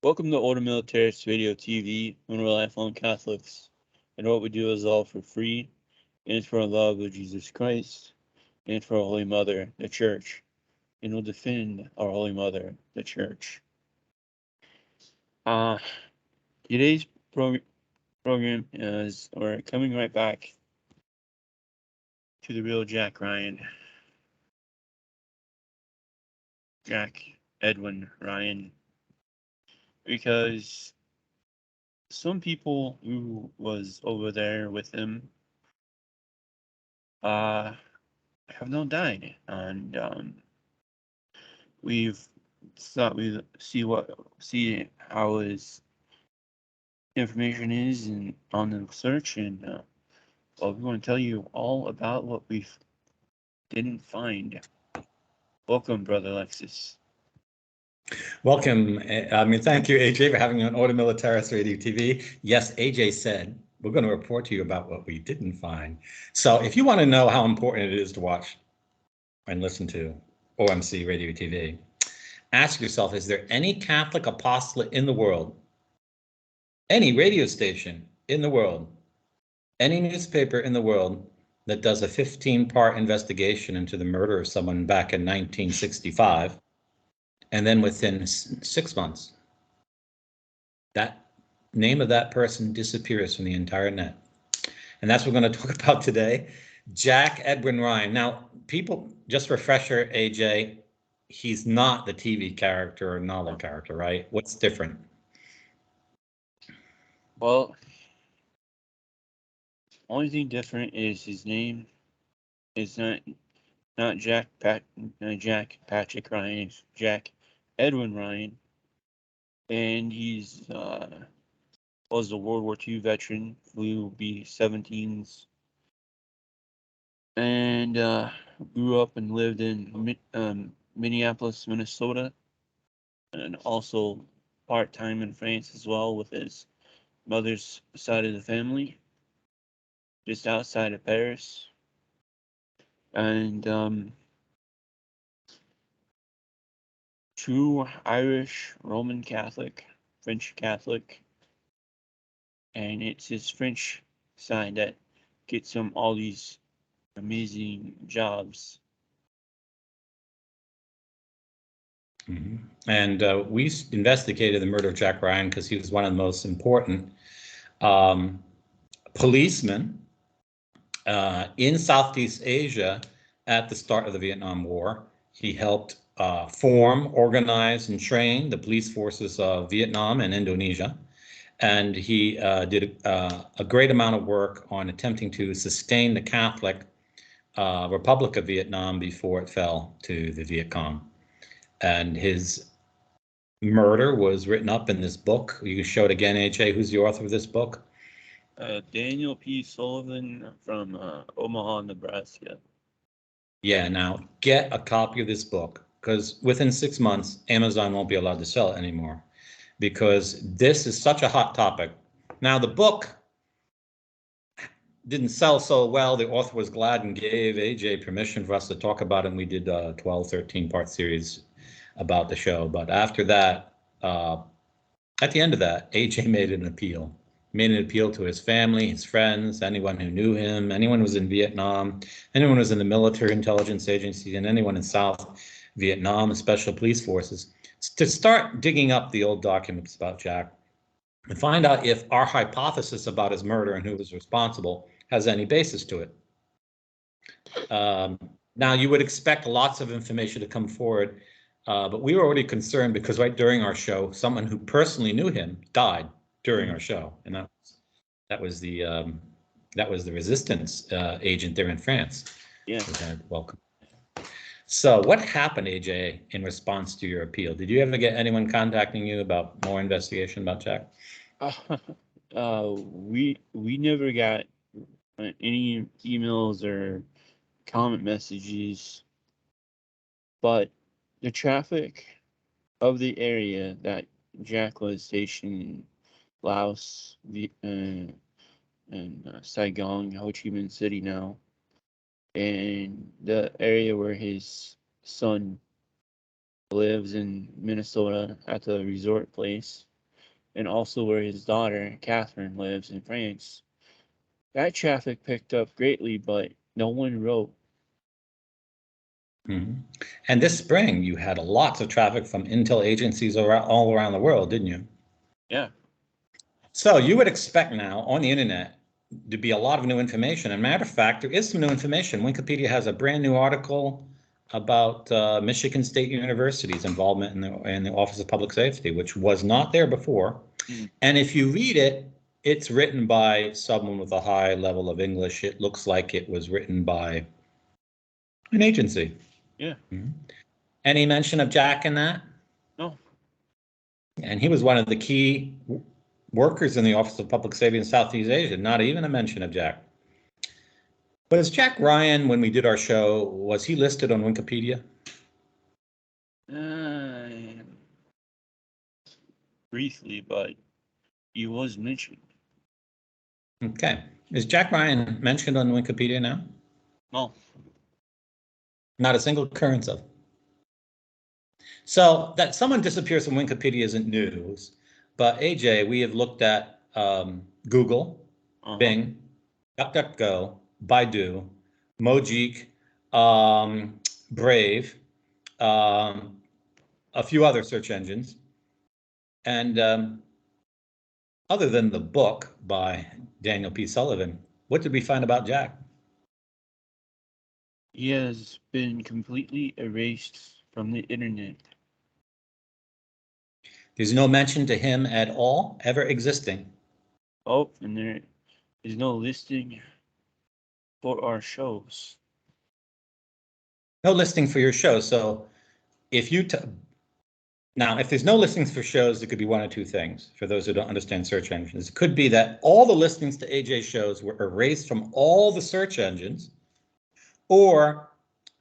Welcome to Older Militaris Radio TV, when we're lifelong Catholics, and what we do is all for free, and it's for our love of Jesus Christ, and for our Holy Mother, the Church, and we'll defend our Holy Mother, the Church. Today's program is, we're coming right back to the real Jack Ryan. Edwin Ryan. Because some people who was over there with him have now died, and we've thought we'd see how his information is and on the search, and well, we want to tell you all about what we didn't find. Welcome, Brother Alexis. Welcome. Thank you, AJ, for having me on Order Militaris Radio TV. Yes, AJ said we're going to report to you about what we didn't find. So if you want to know how important it is to watch and listen to OMC Radio TV, ask yourself, is there any Catholic apostolate in the world, any radio station in the world, any newspaper in the world that does a 15-part investigation into the murder of someone back in 1965, and then within 6 months, that name of that person disappears from the entire net? And that's what we're going to talk about today. Jack Edwin Ryan. Now, people, just refresher, AJ, he's not the TV character or novel character, right? What's different? Well, only thing different is his name is not Jack Patrick Ryan, it's Jack Edwin Ryan, and he's was a World War II veteran, flew B-17s, and grew up and lived in Minneapolis, Minnesota, and also part-time in France as well with his mother's side of the family, just outside of Paris. And true Irish Roman Catholic, French Catholic, and it's his French side that gets him all these amazing jobs. Mm-hmm. And we investigated the murder of Jack Ryan because he was one of the most important policemen in Southeast Asia at the start of the Vietnam War. He helped form, organize, and train the police forces of Vietnam and Indonesia. And he did a great amount of work on attempting to sustain the Catholic Republic of Vietnam before it fell to the Viet Cong. And his murder was written up in this book. You can show it again, AJ. Who's the author of this book? Daniel P. Sullivan from Omaha, Nebraska. Yeah, now get a copy of this book, because within 6 months, Amazon won't be allowed to sell it anymore, because this is such a hot topic. Now, the book didn't sell so well. The author was glad and gave AJ permission for us to talk about it, and we did a 12, 13-part series about the show. But after that, at the end of that, AJ made an appeal to his family, his friends, anyone who knew him, anyone who was in Vietnam, anyone who was in the military intelligence agency, and anyone in South Vietnam and special police forces, to start digging up the old documents about Jack and find out if our hypothesis about his murder and who was responsible has any basis to it. Now, you would expect lots of information to come forward, but we were already concerned because right during our show, someone who personally knew him died during our show, and that was the resistance agent there in France. Yeah. Welcome. So, what happened, AJ, in response to your appeal? Did you ever get anyone contacting you about more investigation about Jack? We never got any emails or comment messages, but the traffic of the area that Jack was stationed in, Laos, and Saigon, Ho Chi Minh City now, and the area where his son lives in Minnesota at the resort place, and also where his daughter, Catherine, lives in France. That traffic picked up greatly, but no one wrote. Mhm. And this spring, you had lots of traffic from intel agencies all around the world, didn't you? Yeah. So you would expect now on the internet to be a lot of new information. And matter of fact, there is some new information. Wikipedia has a brand new article about Michigan State University's involvement in the Office of Public Safety, which was not there before. Mm. And if you read it, it's written by someone with a high level of English. It looks like it was written by an agency. Yeah. Mm-hmm. Any mention of Jack in that? No. And he was one of the key workers in the Office of Public Safety in Southeast Asia, not even a mention of Jack. But is Jack Ryan, when we did our show, was he listed on Wikipedia? Briefly, but he was mentioned. Okay. Is Jack Ryan mentioned on Wikipedia now? No. Not a single occurrence of. So that someone disappears from Wikipedia isn't news. But AJ, we have looked at Google, Bing, DuckDuckGo, Baidu, Mojik, Brave, a few other search engines. And other than the book by Daniel P. Sullivan, what did we find about Jack? He has been completely erased from the internet. There's no mention to him at all ever existing. Oh, and there is no listing for our shows. No listing for your show. So if you now, if there's no listings for shows, it could be one of two things for those who don't understand search engines. It could be that all the listings to AJ shows were erased from all the search engines, or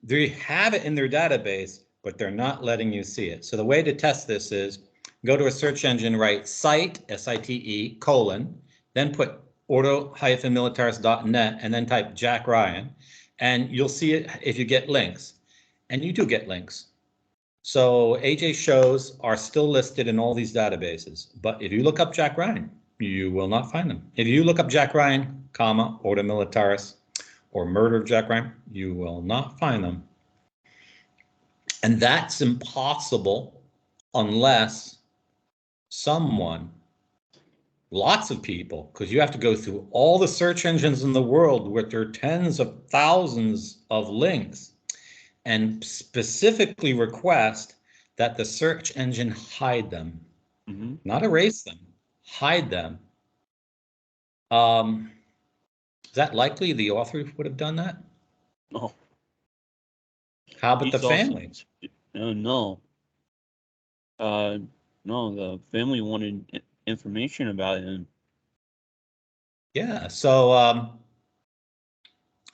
they have it in their database, but they're not letting you see it. So the way to test this is go to a search engine, write site, S-I-T-E, colon, then put ordo-militaris.net, and then type Jack Ryan, and you'll see it if you get links. And you do get links. So AJ shows are still listed in all these databases, but if you look up Jack Ryan, you will not find them. If you look up Jack Ryan, comma, Ordo Militaris, or Murder of Jack Ryan, you will not find them. And that's impossible unless someone, lots of people, because you have to go through all the search engines in the world with their tens of thousands of links, and specifically request that the search engine hide them, not erase them, hide them. Is that likely the author would have done that? No. How about the He's also family? no. No, the family wanted information about him. Yeah, so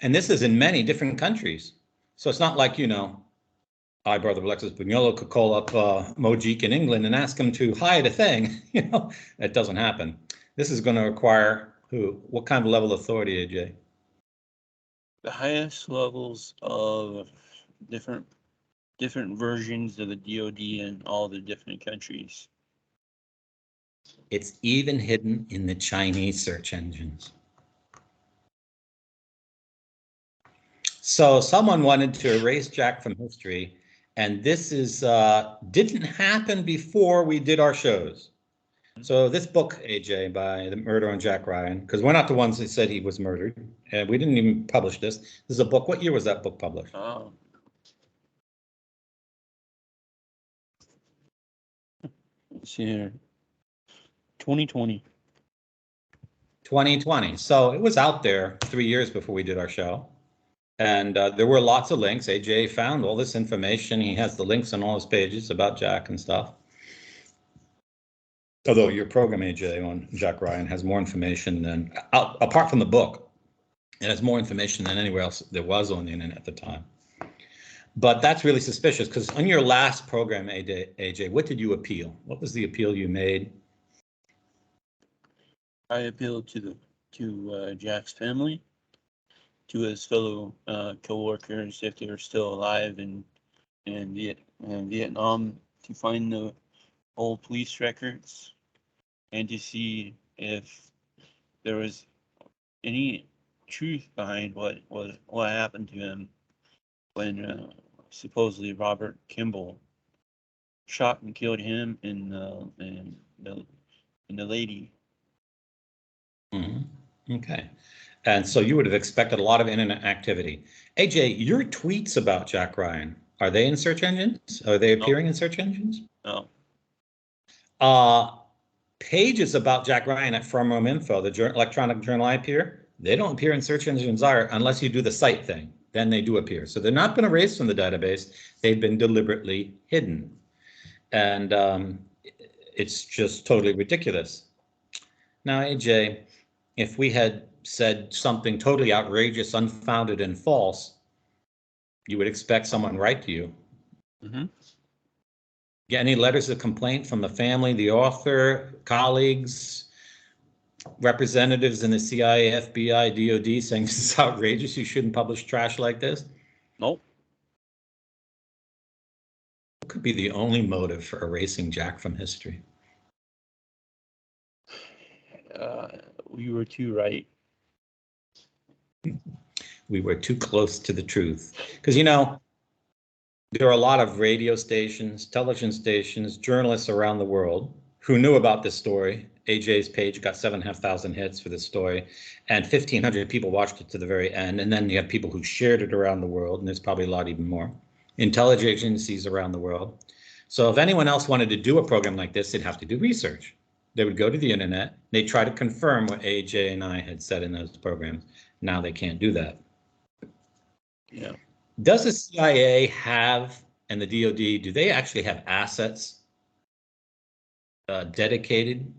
and this is in many different countries. So it's not like, I, Brother Alexis Bugnolo, could call up Mojik in England and ask him to hide a thing. That doesn't happen. This is going to require who? What kind of level of authority, AJ? The highest levels of different versions of the DoD in all the different countries. It's even hidden in the Chinese search engines. So someone wanted to erase Jack from history, and this is didn't happen before we did our shows. So this book, AJ, by The Murder on Jack Ryan, because we're not the ones that said he was murdered, and we didn't even publish this. This is a book. What year was that book published? Let's see here. 2020. 2020. So it was out there 3 years before we did our show. And there were lots of links. AJ found all this information. He has the links on all his pages about Jack and stuff. Although your program, AJ, on Jack Ryan has more information than, apart from the book, it has more information than anywhere else there was on the internet at the time. But that's really suspicious because on your last program, AJ, what did you appeal? What was the appeal you made? I appealed to Jack's family, to his fellow co-workers if they were still alive in Vietnam, to find the old police records, and to see if there was any truth behind what happened to him when supposedly Robert Kimball shot and killed him and the lady. Okay. And so you would have expected a lot of internet activity. AJ, your tweets about Jack Ryan, are they in search engines? Are they appearing in search engines? No. Pages about Jack Ryan at From Rome Info, the electronic journal I appear, they don't appear in search engines either unless you do the site thing. Then they do appear. So they're not been erased from the database. They've been deliberately hidden. And it's just totally ridiculous. Now, AJ, if we had said something totally outrageous, unfounded, and false, you would expect someone to write to you. Mm-hmm. Get any letters of complaint from the family, the author, colleagues, representatives in the CIA, FBI, DOD saying this is outrageous, you shouldn't publish trash like this? Nope. What could be the only motive for erasing Jack from history? We were too right. We were too close to the truth. Because, you know, there are a lot of radio stations, television stations, journalists around the world who knew about this story. AJ's page got 7,500 hits for this story, and 1,500 people watched it to the very end. And then you have people who shared it around the world, and there's probably a lot even more. Intelligence agencies around the world. So if anyone else wanted to do a program like this, they'd have to do research. They would go to the internet, they'd try to confirm what AJ and I had said in those programs. Now they can't do that. Yeah. Does the CIA have, and the DOD, do they actually have assets dedicated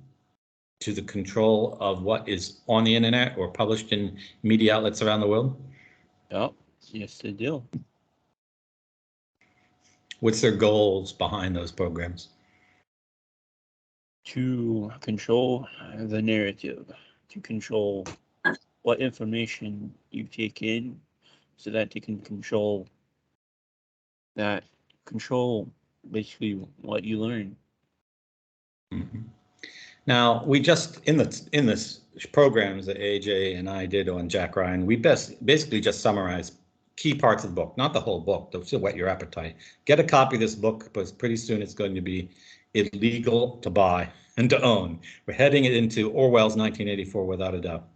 to the control of what is on the internet or published in media outlets around the world? Yep. Yes, they do. What's their goals behind those programs? To control the narrative, to control what information you take in, so that they can control basically what you learn. Mm-hmm. Now, we just in this programs that AJ and I did on Jack Ryan, we basically just summarized key parts of the book, not the whole book, to whet your appetite. Get a copy of this book, because pretty soon it's going to be illegal to buy and to own. We're heading it into Orwell's 1984 without a doubt.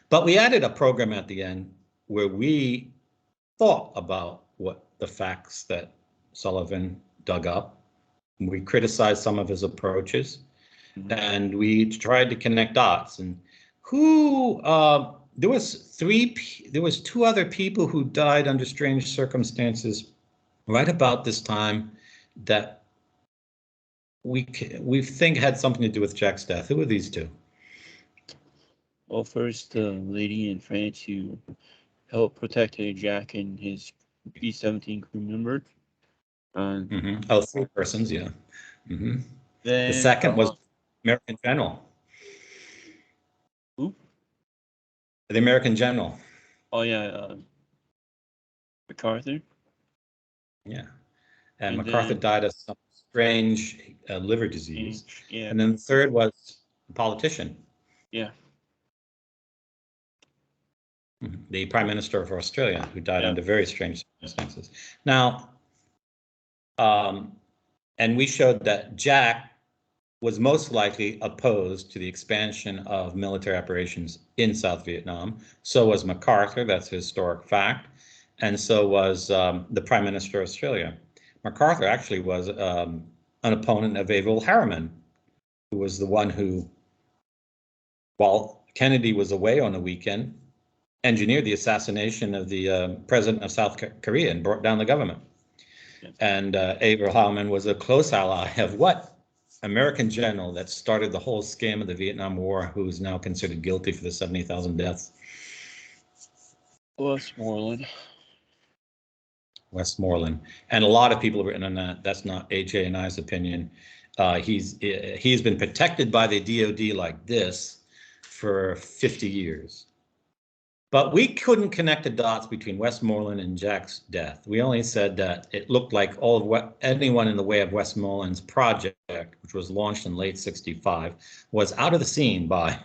But we added a program at the end where we thought about what the facts that Sullivan dug up. We criticized some of his approaches, and we tried to connect dots. And there was two other people who died under strange circumstances right about this time that we think had something to do with Jack's death. Who were these two? Well, first, the lady in France who helped protect Jack and his B-17 crew member. Oh, three persons, yeah. Then, the second was American general. Who? The American general. Oh, yeah, MacArthur. Yeah. And MacArthur died of some strange liver disease. Yeah. And then the third was a politician. Yeah. The Prime Minister of Australia, who died under very strange circumstances. Now, and we showed that Jack was most likely opposed to the expansion of military operations in South Vietnam. So was MacArthur, that's a historic fact. And so was the Prime Minister of Australia. MacArthur actually was an opponent of Averell Harriman, who was the one who, while Kennedy was away on the weekend, engineered the assassination of the president of South Korea and brought down the government. Yes. And Averell Harriman was a close ally of what? American general that started the whole scam of the Vietnam War, who is now considered guilty for the 70,000 deaths. Westmoreland. And a lot of people have written on that. That's not AJ and I's opinion. He's been protected by the DOD like this for 50 years. But we couldn't connect the dots between Westmoreland and Jack's death. We only said that it looked like all of what anyone in the way of Westmoreland's project, which was launched in late 65, was out of the scene by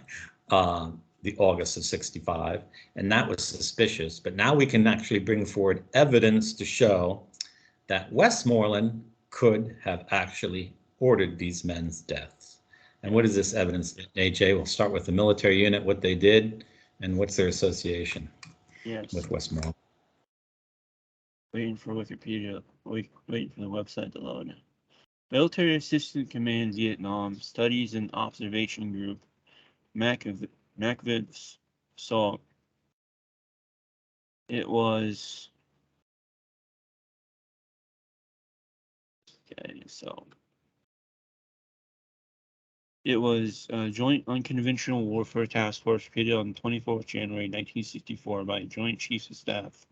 the August of 65, and that was suspicious. But now we can actually bring forward evidence to show that Westmoreland could have actually ordered these men's deaths. And what is this evidence? AJ, we'll start with the military unit, what they did, and what's their association with Westmoreland. Waiting for Wikipedia, waiting for the website to load. Military Assistant Command Vietnam Studies and Observation Group, MACVIS, saw it was, okay, so it was a Joint Unconventional Warfare Task Force created on 24th January 1964 by Joint Chiefs of Staff,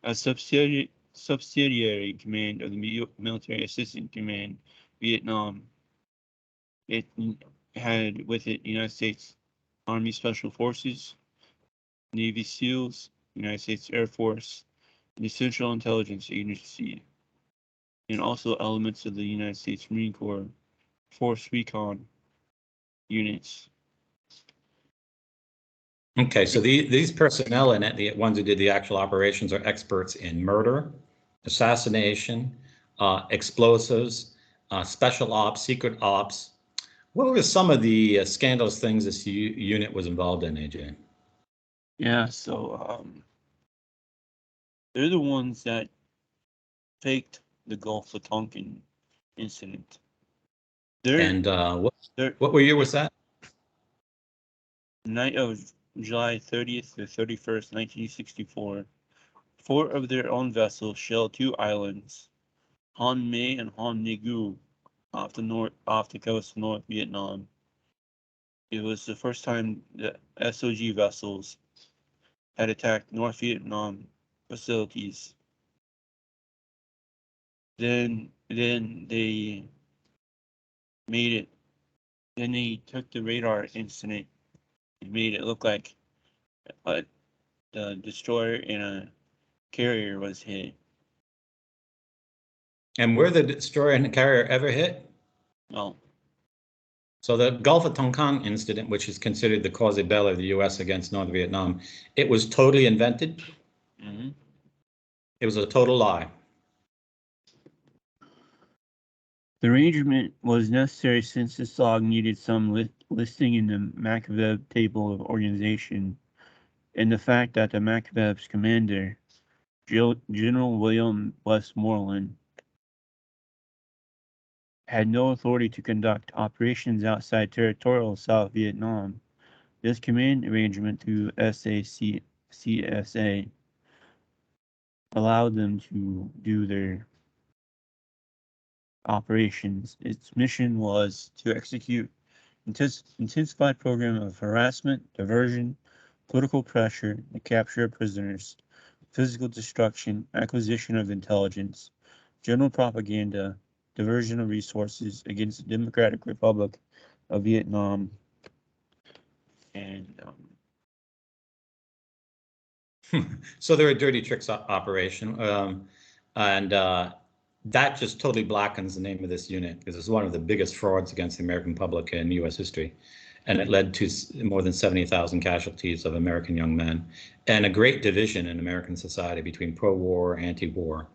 a subsidiary command of the Military Assistant Command Vietnam. It had with it United States Army Special Forces, Navy SEALs, United States Air Force, the Central Intelligence Agency, and also elements of the United States Marine Corps Force Recon units. Okay, so these personnel in it, the ones who did the actual operations, are experts in murder, assassination, explosives, special ops, secret ops. What were some of the scandalous things this unit was involved in, AJ? Yeah, so they're the ones that faked the Gulf of Tonkin incident. What year was that? Night of July 30th to 31st, 1964. 4 of their own vessels shelled 2 islands, Han Me and Han Negu, off the coast of North Vietnam. It was the first time the SOG vessels had attacked North Vietnam facilities. Then they made it. Then they took the radar incident and made it look like the destroyer and a carrier was hit. And were the destroyer and the carrier ever hit? No. So the Gulf of Tonkin incident, which is considered the cause belli of the U.S. against North Vietnam, it was totally invented. Mm-hmm. It was a total lie. The arrangement was necessary since the SOG needed some listing in the MACVEB table of organization, and the fact that the MACVEB's commander, General William Westmoreland, had no authority to conduct operations outside territorial South Vietnam. This command arrangement through SACSA allowed them to do their operations. Its mission was to execute intensified program of harassment, diversion, political pressure, the capture of prisoners, physical destruction, acquisition of intelligence, general propaganda, diversion of resources against the Democratic Republic of Vietnam, and So they're a dirty tricks operation, and that just totally blackens the name of this unit because it's one of the biggest frauds against the American public in U.S. history, and it led to more than 70,000 casualties of American young men and a great division in American society between pro-war, anti-war.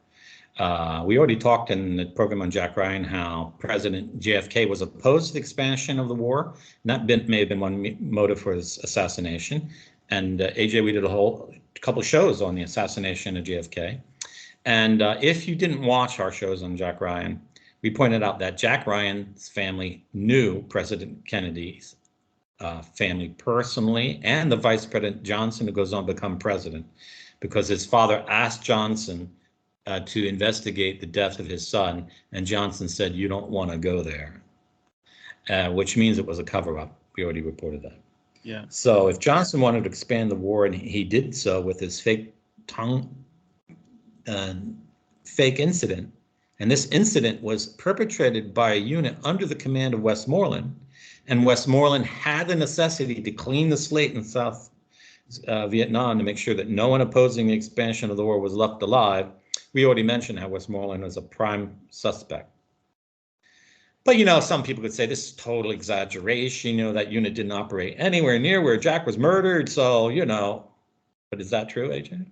We already talked in the program on Jack Ryan how President JFK was opposed to the expansion of the war, and that may have been one motive for his assassination. And AJ, we did a couple shows on the assassination of JFK. And if you didn't watch our shows on Jack Ryan, we pointed out that Jack Ryan's family knew President Kennedy's family personally, and the Vice President Johnson, who goes on to become president, because his father asked Johnson to investigate the death of his son, and Johnson said, "You don't want to go there," which means it was a cover-up. We already reported that. yeah. So if Johnson wanted to expand the war, and he did so with his fake incident, and this incident was perpetrated by a unit under the command of Westmoreland, and Westmoreland had the necessity to clean the slate in South Vietnam to make sure that no one opposing the expansion of the war was left alive. We already mentioned how Westmoreland was a prime suspect. But, some people could say this is total exaggeration. That unit didn't operate anywhere near where Jack was murdered. So, but is that true, AJ?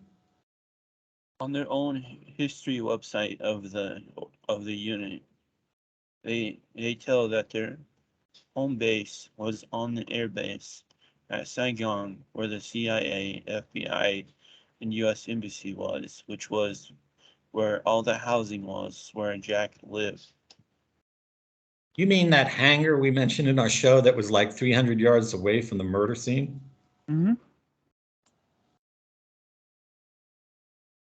On their own history website of the unit, they tell that their home base was on the air base at Saigon, where the CIA, FBI, and U.S. Embassy was, which was where all the housing was, where Jack lived. You mean that hangar we mentioned in our show that was like 300 yards away from the murder scene? Mm-hmm.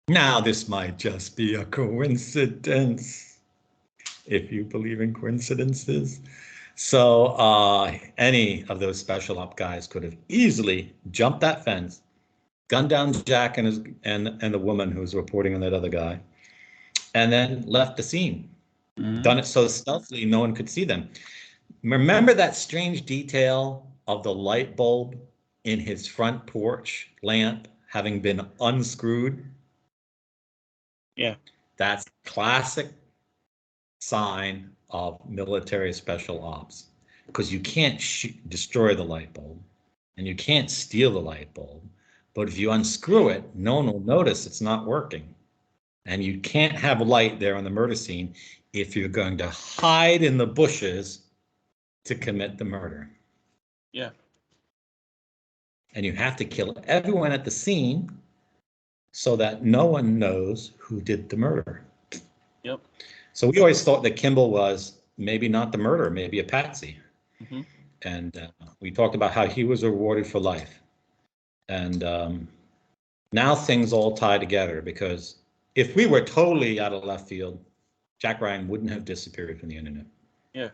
Now, this might just be a coincidence, if you believe in coincidences. So any of those special op guys could have easily jumped that fence, gunned down Jack and the woman who was reporting on that other guy, and then left the scene. Mm-hmm. Done it so stealthily no one could see them. Remember that strange detail of the light bulb in his front porch lamp having been unscrewed? Yeah. That's classic sign of military special ops, because you can't destroy the light bulb and you can't steal the light bulb. But if you unscrew it, no one will notice it's not working. And you can't have light there on the murder scene if you're going to hide in the bushes to commit the murder. Yeah. And you have to kill everyone at the scene so that no one knows who did the murder. Yep. So we always thought that Kimball was maybe not the murderer, maybe a patsy. Mm-hmm. And we talked about how he was rewarded for life. And now things all tie together, because if we were totally out of left field, Jack Ryan wouldn't have disappeared from the internet. Yeah.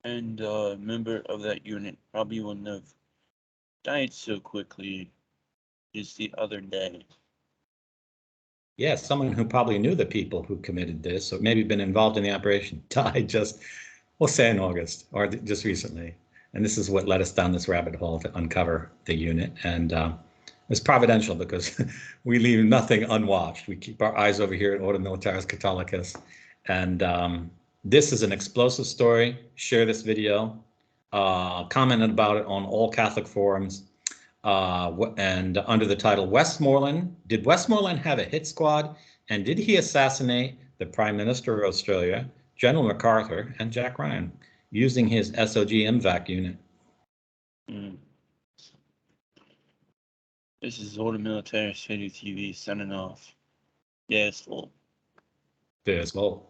And a member of that unit probably wouldn't have died so quickly just the other day. Yeah, someone who probably knew the people who committed this, or maybe been involved in the operation, died just, we'll say in August, or just recently. And this is what led us down this rabbit hole to uncover the unit. And it's providential, because we leave nothing unwatched. We keep our eyes over here at Ordo Militaris Catholicus. And this is an explosive story. Share this video. Comment about it on all Catholic forums. And under the title, Westmoreland, did Westmoreland have a hit squad? And did he assassinate the Prime Minister of Australia, General MacArthur, and Jack Ryan using his SOG MVAC unit? Mm. This is Ordo Militaris Radio TV signing off. Yes, well. Yes, well.